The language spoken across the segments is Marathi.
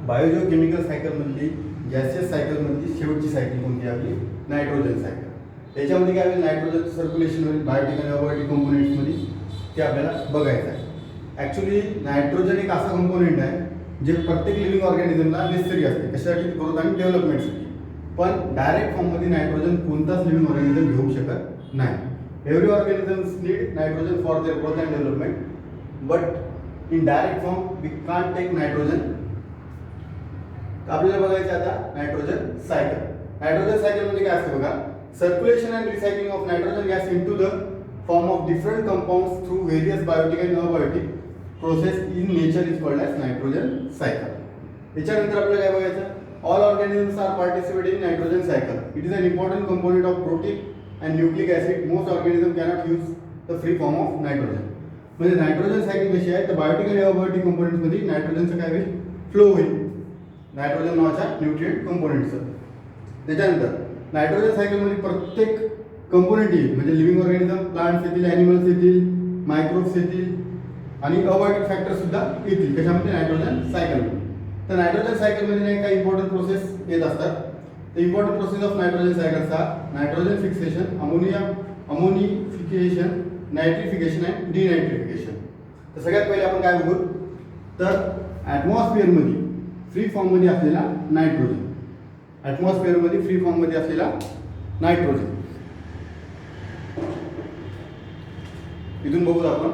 बायोजिओकेमिकल सायकलमधली गॅसियस सायकलमधली शेवटची सायकल कोणती आपली नायट्रोजन सायकल. त्याच्यामध्ये काय होईल, नायट्रोजन सर्क्युलेशन होईल बायोटिक आणि अबायोटिक कंपोनेंट्समध्ये, ते आपल्याला बघायचं आहे. ॲक्च्युली नायट्रोजन एक असा कंपोनेंट आहे जे प्रत्येक लिव्हिंग ऑर्गॅनिझमला नेसेसरी असते, कशासाठी, ग्रोथ आणि डेव्हलपमेंटसाठी. पण डायरेक्ट फॉर्ममध्ये नायट्रोजन कोणताच लिव्हिंग ऑर्गॅनिझम घेऊ शकत नाही. Every organisms need nitrogen for their growth and development, but in direct form we can't take nitrogen. आपल्याला बघायचं आता नायट्रोजन सायकल. नायट्रोजन सायकलमध्ये काय असतं बघा, circulation and recycling of nitrogen gas into the form of different compounds through various biotic and abiotic process in nature is called as nitrogen cycle. त्याच्यानंतर आपल्याला काय बघायचं, all organisms are participating in nitrogen cycle. It is an important component of protein and nucleic acid. Most organisms cannot use the free form of nitrogen. म्हणजे नायट्रोजन सायकल कशी आहे, तर बायोटिक आणि अबायोटिक कंपोनेंट्स मध्ये नायट्रोजनचं काय होईल, फ्लो होईल, नायट्रोजन नावाच्या न्यूट्रिएंट कंपोनेंटचं. त्याच्यानंतर नायट्रोजन सायकलमध्ये प्रत्येक कंपोनेंट येईल, म्हणजे लिव्हिंग ऑर्गॅनिझम, प्लांट्स येतील, ॲनिमल्स येतील, मायक्रोब्स येतील आणि अबायोटिक फॅक्टर सुद्धा येतील. कशामध्ये, नायट्रोजन सायकलमध्ये. तर नायट्रोजन सायकलमध्ये काही इम्पॉर्टंट प्रोसेस येत असतात. तर इम्पॉर्टंट प्रोसेस ऑफ नायट्रोजन सायकलचा नायट्रोजन फिक्सेशन, अमोनिफिकेशन, नायट्रिफिकेशन अँड डिनायट्रिफिकेशन. तर सगळ्यात पहिले आपण काय बघू, तर ॲटमॉस्फिअरमध्ये फ्री फॉर्ममध्ये असलेला नायट्रोजन, ॲटमॉस्फिअरमध्ये फ्री फॉर्ममध्ये असलेला नायट्रोजन. इथून बघू आपण,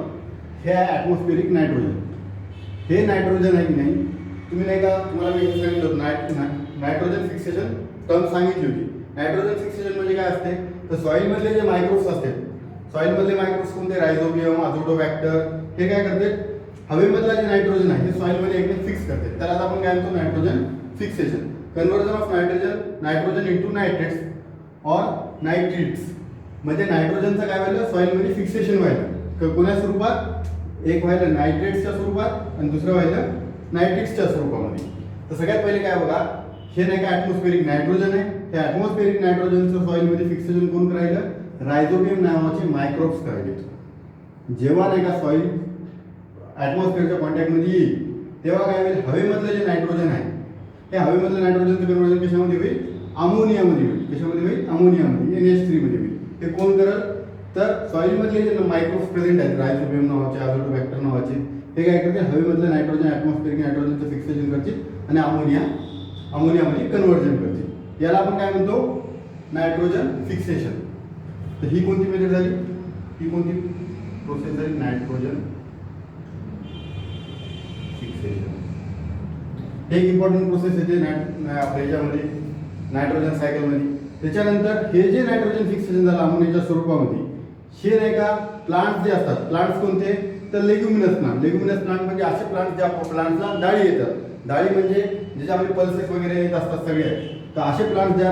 हे आहे ॲटमॉस्फिअरिक नायट्रोजन. हे नायट्रोजन आहे की नाही, तुम्ही नाही का, तुम्हाला मी सांगितलं होतं नायट्रोजन फिक्सेशन टर्म सांगितली होती. नायट्रोजन फिक्सेशन म्हणजे काय असते, तर सॉईलमधले जे मायक्रोब्स असतात, सॉईलमधले मायक्रोब्स कोणते, रायझोबियम, अझोटोबॅक्टर, हे काय करतात, हवेमधला जे नायट्रोजन आहे हे सॉईलमध्ये एकदम फिक्स करतात. त्याला आपण काय म्हणतो, nitrogen fixation. Conversion of nitrogen into nitrates or nitrites. म्हणजे नायट्रोजनचं काय व्हायला, सॉईलमध्ये फिक्सेशन व्हायला, कोणत्या स्वरूपात, एक व्हायला नायट्रेट्सच्या स्वरूपात आणि दुसरं व्हायला नायट्रिक्सच्या स्वरूपामध्ये. तर सगळ्यात पहिले काय बघा, हे नाही का ॲटमॉस्फिअरिक नायट्रोजन आहे. हे ॲटमॉस्फिअरिक नायट्रोजनचं सॉईलमध्ये फिक्सेशन कोण करायलं, रायझोबियम नावाचे मायक्रोब्स करायचे. जेव्हा नाही का सॉईल ॲटमॉस्फिअरच्या कॉन्टॅक्टमध्ये येईल, तेव्हा काय होईल, हवेमधलं जे नायट्रोजन आहे, हे हवेमधलं नायट्रोजनचं कन्व्हर्जन कशामध्ये होईल, अमोनियामध्ये होईल. कशामध्ये होईल, अमोनियामध्ये, NH3 मध्ये होईल. हे कोण करल, तर सॉईलमधले जे मायक्रोब्स प्रेझेंट आहेत, रायझोबियम नावाचे, अझोटोबॅक्टर नावाचे, हे काय करते, हवेमधलं नायट्रोजन, ॲटमॉस्फिअरिक नायट्रोजनचं फिक्सेशन करतील आणि अमोनियामध्ये कन्व्हर्जन करतील. याला आपण काय म्हणतो, नायट्रोजन फिक्सेशन. तर ही कोणती मेथड झाली, ही कोणती प्रोसेस झाली, नायट्रोजन फिक्सेशन. हे एक इम्पॉर्टंट प्रोसेस येते आपल्या याच्यामध्ये नायट्रोजन सायकलमध्ये. त्याच्यानंतर हे जे नायट्रोजन फिक्सेशन झालं अमोनियाच्या स्वरूपामध्ये, हे नाही का प्लांट्स जे असतात, प्लांट्स कोणते, तर लेग्युमिनस प्लांट. लेग्युमिनस प्लांट म्हणजे असे प्लांट ज्या प्लांटला डाळी येतात. डाळी म्हणजे ज्याच्यामध्ये पल्सेस वगैरे येत असतात सगळे. तर असे प्लांट ज्या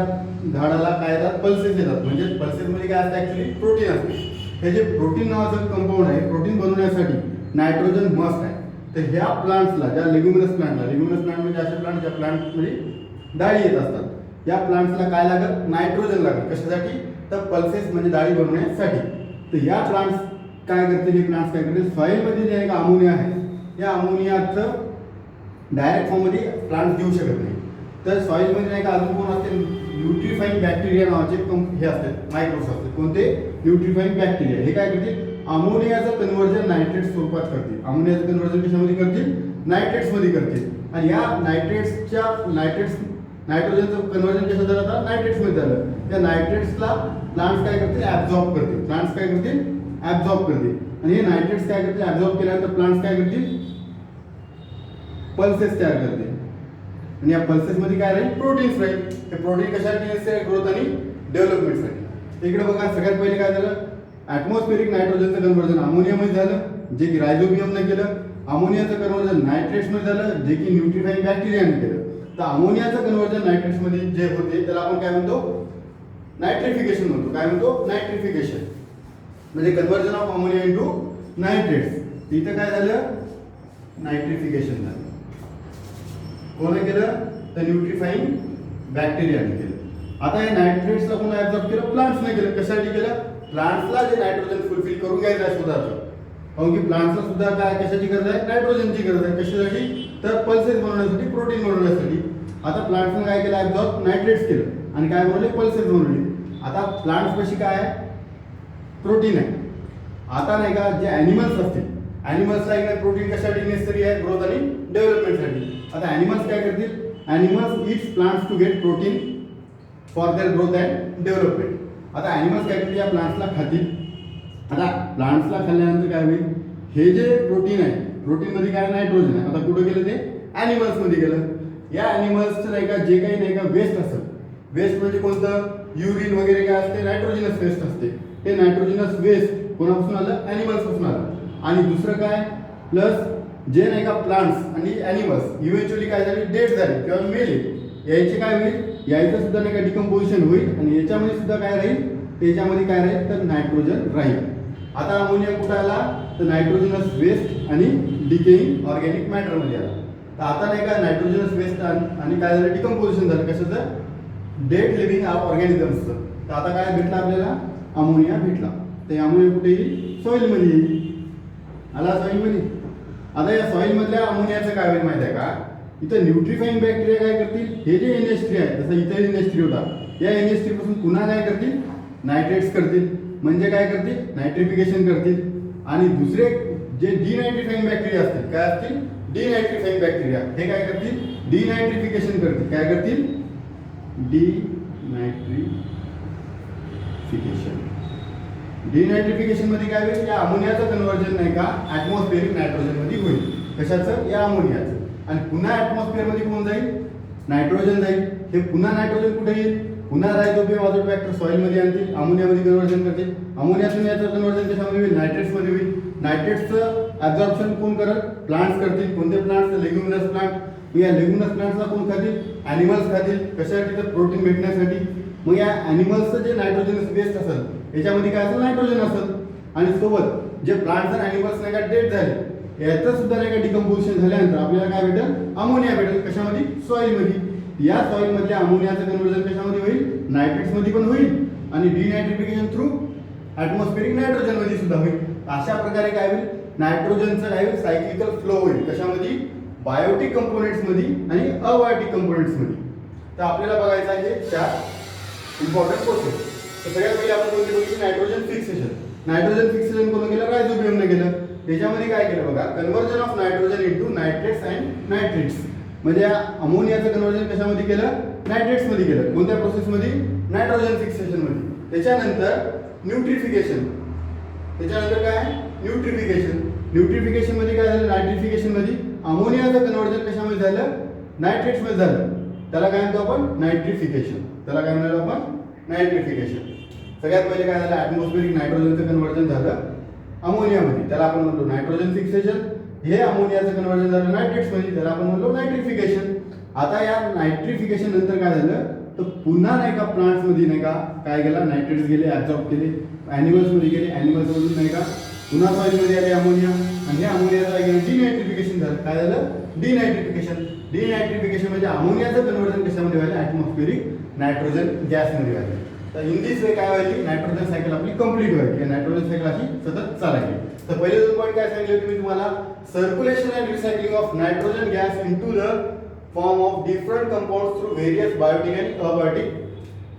झाडाला काय येतात, पल्सेस येतात. म्हणजे पल्सेसमध्ये काय असतं, ॲक्च्युली प्रोटीन असते. हे जे प्रोटीन नावाचं कंपाऊंड आहे, प्रोटीन बनवण्यासाठी नायट्रोजन मस्ट आहे. तर ह्या प्लांट्सला, ज्या लेग्युमिनस प्लांट म्हणजे असे प्लांट ज्या प्लांटमध्ये डाळी येत असतात, या प्लांट्सला काय लागत, नायट्रोजन लागत. कशासाठी, तर पल्सेस म्हणजे डाळी बनवण्यासाठी. तर या प्लांट्स काय करतील, हे प्लांट्स काय करतील, सॉईलमध्ये जे एक अमोनिया आहे, या अमोनियाचं डायरेक्ट फॉर्ममध्ये प्लांट देऊ शकत नाही. तर सॉईलमध्ये नाही का अजून कोण असते, न्यूट्रिफाईंग बॅक्टेरिया नावाचे हे असतात, मायक्रोब्स असतात. कोणते, न्यूट्रिफाईंग बॅक्टेरिया. हे काय करतील, अमोनियाचं कन्व्हर्जन नायट्रेट स्वरूपात करतील. अमोनियाचं कन्व्हर्जन कशामध्ये करतील, नायट्रेट्समध्ये करतील. आणि या नायट्रोजनचं कन्व्हर्जन कसं झालं, आता नायट्रेट्समध्ये झालं. त्या नायट्रेट्सला प्लांट्स काय करतील, ॲब्झॉर्ब करतील. प्लांट्स काय करतील, ॲब्झॉर्ब करतील. आणि हे नायट्रेट्स काय करतील, ॲब्झॉर्ब केल्यानंतर प्लांट्स काय करतील, पल्सेस तयार करतील. आणि या पल्सेसमध्ये काय राहील, प्रोटीन्स राहील. हे प्रोटीन कशासाठी, ग्रोथ आणि डेव्हलपमेंटसाठी. इकडे बघा, सगळ्यात पहिले काय झालं, ॲटमॉस्फिअरिक नायट्रोजनचं कन्व्हर्जन अमोनियामध्ये झालं, जे की रायझोबियमने केलं. अमोनियाचं कन्व्हर्जन नायट्रेट्समध्ये झालं, जे की न्यूट्रिफाईंग बॅक्टेरियाने केलं. तर अमोनियाचं कन्व्हर्जन नायट्रेट्समध्ये जे होते त्याला आपण काय म्हणतो, नायट्रिफिकेशन म्हणतो. काय म्हणतो, नायट्रिफिकेशन. म्हणजे conversion of ammonia into nitrates. इथं काय झालं, नायट्रिफिकेशन झालं. कोणी केलं, तर न्यूट्रिफाईंग बॅक्टेरियाने केलं. आता हे नायट्रेट्सला कोणी ॲब्झॉर्ब केलं, प्लांट्सने केलं. कशासाठी केलं, प्लांट्सला जे नायट्रोजन फुलफिल करून घ्यायचं आहे स्वतःचं, कारण की प्लांट्सला सुद्धा काय कशाची गरज आहे, नायट्रोजनची गरज आहे. कशासाठी, तर पल्सेस बनवण्यासाठी, प्रोटीन बनवण्यासाठी. आता प्लांट्सने काय केलं, ॲब्झॉर्ब नायट्रेट्स केलं आणि काय बनवले, पल्सेस बनवले. आता प्लांट्स कशी काय आहे, प्रोटीन आहे. आता नाही का जे ॲनिमल्स असतील, ॲनिमल्सला एक प्रोटीन कशासाठी नेसेसरी आहे, ग्रोथ आणि डेव्हलपमेंटसाठी. आता ॲनिमल्स काय करतील, animals eats plants to get protein for their growth and development. आता ॲनिमल्स काय करतील, या प्लांट्सला खातील. आता प्लांट्सला खाल्ल्यानंतर काय होईल, हे जे प्रोटीन आहे, प्रोटीनमध्ये काय नायट्रोजन आहे. आता कुठं गेलं, ते ॲनिमल्समध्ये गेलं. या ॲनिमल्सचं नाही का जे काही नाही का वेस्ट असेल, वेस्ट म्हणजे कोणतं, युरिन वगैरे काय असते, नायट्रोजनस वेस्ट असते. ते नायट्रोजनस वेस्ट कोणापासून आलं, ॲनिमल्सपासून आलं. आणि दुसरं काय, प्लस जे नाही का प्लांट्स आणि ॲनिमल्स इव्हेंच्युअली काय झाले, डेड झाले किंवा मेले, यायचे काय होईल, यायचं सुद्धा नाही का डिकम्पोजिशन होईल आणि याच्यामध्ये सुद्धा काय राहील, त्याच्यामध्ये काय राहील, तर नायट्रोजन राहील. आता अमोनिया कुठं आला, तर नायट्रोजनस वेस्ट आणि डिकेइंग ऑर्गॅनिक मॅटरमध्ये आला. तर आता नाही का नायट्रोजनस वेस्ट आणि काय झालं, डिकम्पोजिशन झालं कशाचं, डेड लिव्हिंग ऑर्गॅनिझम्सचं. तर आता काय भेटलं आपल्याला, अमोनिया भेटला. ते अमोनिया कुठे येईल, सॉईलमध्ये येईल. आला सॉईलमध्ये. आता या सॉईलमधल्या अमोनियाचं काय होईल माहिती आहे का, इथं न्यूट्रिफाईंग बॅक्टेरिया काय करतील, हे जे NH3 आहे, जसं इथे NH3 होता, या NH3 पासून पुन्हा काय करतील, नायट्रेट्स करतील. म्हणजे काय करतील, नायट्रिफिकेशन करतील. आणि दुसरे जे डिनायट्रिफाईंग बॅक्टेरिया असतील, काय असतील, डिनायट्रिफाईंग बॅक्टेरिया, हे काय करतील, डिनायट्रिफिकेशन करतील. काय करतील, डिनायट्रिफिकेशन मध्ये काय होईल, या अमोनियाचं कन्व्हर्जन नाही का ॲटमॉस्फेरिक नायट्रोजन मध्ये होईल. कशाचं, या अमोनियाचं. आणि पुन्हा ॲटमॉस्फिअर मध्ये कोण जाईल, नायट्रोजन जाईल. हे पुन्हा नायट्रोजन कुठे येईल, पुन्हा रायझोबियम अझोटोबॅक्टर सॉइलमध्ये आणतील, अमोनियामध्ये कन्व्हर्जन करतील. अमोनियातून याचं कन्व्हर्जन कशामध्ये होईल, नायट्रेट्समध्ये होईल. नायट्रेट्सचं ॲब्झॉर्प्शन कोण करत, प्लांट्स करतील. कोणते प्लांट्स, लेग्युमिनस प्लांट. या लेग्युमिनस प्लांट्सला कोण खातील, ॲनिमल्स खातील. कशासाठी, तर प्रोटीन भेटण्यासाठी. मग या ॲनिमल्सचं जे नायट्रोजनस वेस्ट असेल, याच्यामध्ये काय असेल, नायट्रोजन असेल. आणि सोबत जे प्लांट्स आणि ॲनिमल्स नाही का डेड झाले, याचं सुद्धा नाही का डिकम्पोजिशन झाल्यानंतर आपल्याला काय भेटेल, अमोनिया भेटेल. कशामध्ये, सॉइलमध्ये. या सॉइल मधल्या अमोनियाचं कन्व्हर्जन कशामध्ये होईल, नायट्रेट्समध्ये पण होईल आणि डिनायट्रिफिकेशन थ्रू ॲटमॉस्फेरिक नायट्रोजन मध्ये सुद्धा होईल. अशा प्रकारे काय होईल, नायट्रोजनचं काय होईल, सायक्लिकल फ्लो होईल. कशामध्ये, बायोटिक कंपोनेंट्स मध्ये आणि अबायोटिक कंपोनेंट्स मध्ये. तर आपल्याला बघायचं आहे 4 इम्पॉर्टंट प्रोसेस. तर सगळ्यात पहिले आपण कोणती बघितली, नायट्रोजन फिक्सेशन. नायट्रोजन फिक्सेशन कोण केलं, रायझोबियमने केलं. त्याच्यामध्ये काय केलं बघा, conversion of nitrogen into nitrates and nitrates. म्हणजे अमोनियाचं कन्व्हर्जन कशामध्ये केलं, नायट्रेट्समध्ये केलं. कोणत्या प्रोसेसमध्ये, नायट्रोजन फिक्सेशनमध्ये. त्याच्यानंतर न्यूट्रिफिकेशन. त्याच्यानंतर काय, न्यूट्रिफिकेशन. न्यूट्रिफिकेशनमध्ये काय झालं, नायट्रिफिकेशनमध्ये अमोनियाचं कन्व्हर्जन कशामध्ये झालं, नायट्रेट्समध्ये झालं. त्याला काय म्हणतो आपण, नायट्रिफिकेशन. त्याला काय म्हणालो आपण, नायट्रिफिकेशन. सगळ्यात पहिले काय झालं, ॲटमॉस्फेरिक नायट्रोजनचं कन्व्हर्जन झालं अमोनियामध्ये, त्याला आपण म्हणतो नायट्रोजन फिक्सेशन. हे अमोनियाचं कन्व्हर्जन झालं नायट्रेट्समध्ये, त्याला आपण म्हणलो नायट्रिफिकेशन. आता या नायट्रिफिकेशन नंतर काय झालं, तर पुन्हा नाही का प्लांट्समध्ये नाही का काय गेला, नायट्रेट्स गेले, ॲब्झॉर्ब केले. ॲनिमल्समध्ये गेले, ॲनिमल्समधून नाही का पुन्हा सॉइलमध्ये आले अमोनिया. आणि हे अमोनियाचं काय गेलं, डिनायट्रिफिकेशन झालं. काय झालं, डिनायट्रिफिकेशन. डिनायट्रिफिकेशन म्हणजे अमोनियाचं कन्व्हर्जन कशामध्ये व्हायला, ॲटमॉस्फेरिक नायट्रोजन गॅसमध्ये व्हायला. तर इन दिस वे काय व्हायची, नायट्रोजन सायकल आपली कंप्लीट व्हायची. नायट्रोजन सायकल अशी सतत चालायची. तर पहिले 2 पॉईंट काय सांगितले होते मी तुम्हाला, circulation and recycling of nitrogen gas into the form of different compounds through various biotic and abiotic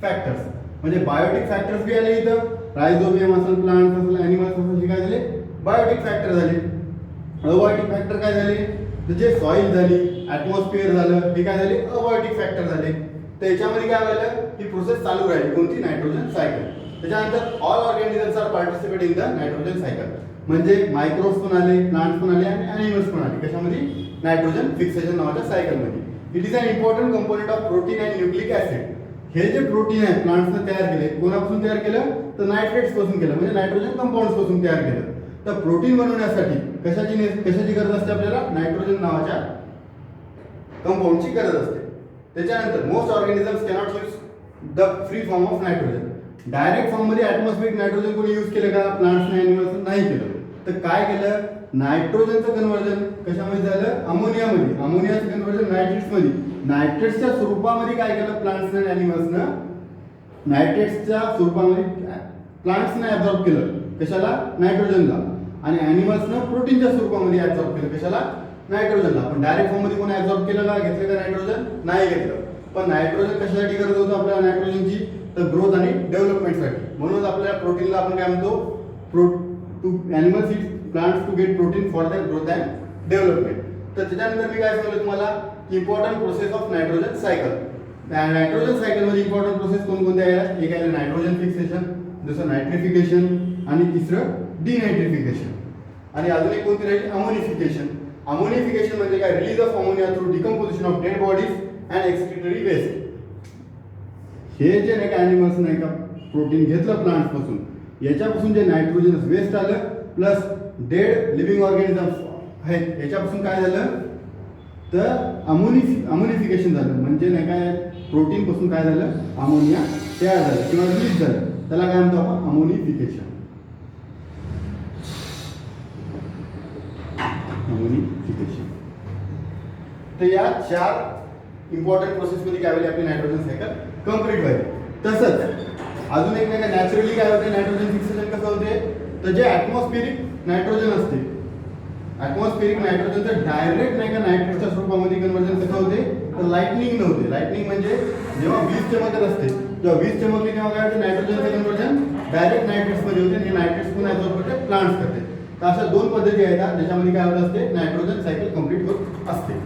factors. म्हणजे बायोटिक फॅक्टर्स बी आले इथं, रायझोबियम असेल, प्लांट्स असेल, ॲनिमल्स असेल, हे काय झाले, बायोटिक फॅक्टर झाले. अबायोटिक फॅक्टर काय झाले, तर जे सॉइल झाली, ॲटमॉस्फिअर झालं, हे काय झाले, अबायोटिक फॅक्टर झाले. तर याच्यामध्ये काय व्हायला, ही प्रोसेस चालू राहील, कोणती, नायट्रोजन सायकल. त्याच्यानंतर all organisms are participate in the nitrogen cycle. म्हणजे मायक्रोब्स पण आले, प्लांट्स पण आले आणि ॲनिमल्स पण आले. कशामध्ये, नायट्रोजन फिक्सेशन नावाच्या सायकलमध्ये. It is an important component of protein and nucleic acid. हे जे प्रोटीन आहे प्लांट्सने तयार केले, कोणापासून तयार केलं, तर नायट्रेट्स पासून केलं, म्हणजे नायट्रोजन कंपाऊंड्स पासून तयार केलं. तर प्रोटीन बनवण्यासाठी कशाची गरज असते आपल्याला, नायट्रोजन नावाच्या कंपाऊंडची गरज असते. त्याच्यानंतर most organisms cannot use the free form of nitrogen. Direct form मध्ये ॲटमॉस्फेरिक नायट्रोजन कोणी यूज केलं का, प्लांट्सने, ॲनिमल्सने नाही केलं. तर काय केलं, नायट्रोजनचं कन्व्हर्जन कशामध्ये झालं, अमोनियामध्ये. अमोनियाचं कन्व्हर्जन नायट्रेट्समध्ये. नायट्रेट्सच्या स्वरूपामध्ये काय केलं, प्लांट्सने आणि ॲनिमल्सनं नायट्रेट्सच्या स्वरूपामध्ये प्लांट्सने ॲब्झॉर्ब केलं. कशाला, नायट्रोजनला. आणि ॲनिमल्सनं प्रोटीनच्या स्वरूपामध्ये ऍब्झॉर्ब केलं. कशाला? नायट्रोजनला. पण डायरेक्ट फॉर्म मध्ये कोणी ऍब्झॉर्ब केलं का? घेतलं का नायट्रोजन? नाही घेतलं. पण नायट्रोजन कशासाठी गरज होतं आपल्याला नायट्रोजनची? तर ग्रोथ आणि डेव्हलपमेंटसाठी. म्हणून आपल्या प्रोटीनला आपण काय म्हणतो? Animals eat plants to get protein for that growth and development. तर त्याच्यानंतर मी काय सांगितलं तुम्हाला? Important process of nitrogen cycle. Nitrogen cycle मध्ये इम्पॉर्टंट प्रोसेस कोणकोणत्या आहेत? एक आहे नायट्रोजन फिक्सेशन, दुसरं नायट्रिफिकेशन आणि तिसरं डिनायट्रिफिकेशन. आणि अजून एक कोणती राहील? अमोनिफिकेशन. अमोनिफिकेशन म्हणजे काय? Release of ammonia through decomposition of dead bodies and excretory waste. हे जे नाही का ॲनिमल्स नाही का प्रोटीन घेतलं प्लांट्स पासून, याच्यापासून जे नायट्रोजन वेस्ट आलं प्लस डेड लिव्हिंग ऑर्गॅनिझम्स आहेत याच्यापासून काय झालं? तर अमोनिफिकेशन झालं. म्हणजे नाही काय प्रोटीन पासून काय झालं? अमोनिया तयार झालं किंवा रिलीज झालं. त्याला काय म्हणतो आपण? अमोनिफिकेशन. अमोनिफिकेशन. तर या 4 इम्पॉर्टंट प्रोसेस मध्ये काय होईल? आपली नायट्रोजन सायकल कंप्लीट व्हायची. तसंच अजून एक नाही का नॅचरली काय होते? नायट्रोजन फिक्सेशन कसं होते? तर जे ॲटमॉस्फिअरिक नायट्रोजन असते, ॲटमॉस्फिअरिक नायट्रोजनचं डायरेक्ट नाही का नायट्रेटच्या स्वरूपामध्ये कन्वर्जन कसं होते? तर लाइटनिंग होते. लाइटनिंग म्हणजे जेव्हा वीज चमकत असते, जेव्हा वीज चमकली तेव्हा काय होते? नायट्रोजनचं कन्वर्जन डायरेक्ट नायट्रेट्समध्ये होते. हे नायट्रेट्स पुन्हा ऍब्सॉर्ब करते, प्लांट्स करते. तर अशा 2 पद्धती आहेत ज्याच्यामध्ये काय होत असते? नायट्रोजन सायकल कंप्लीट होत असते.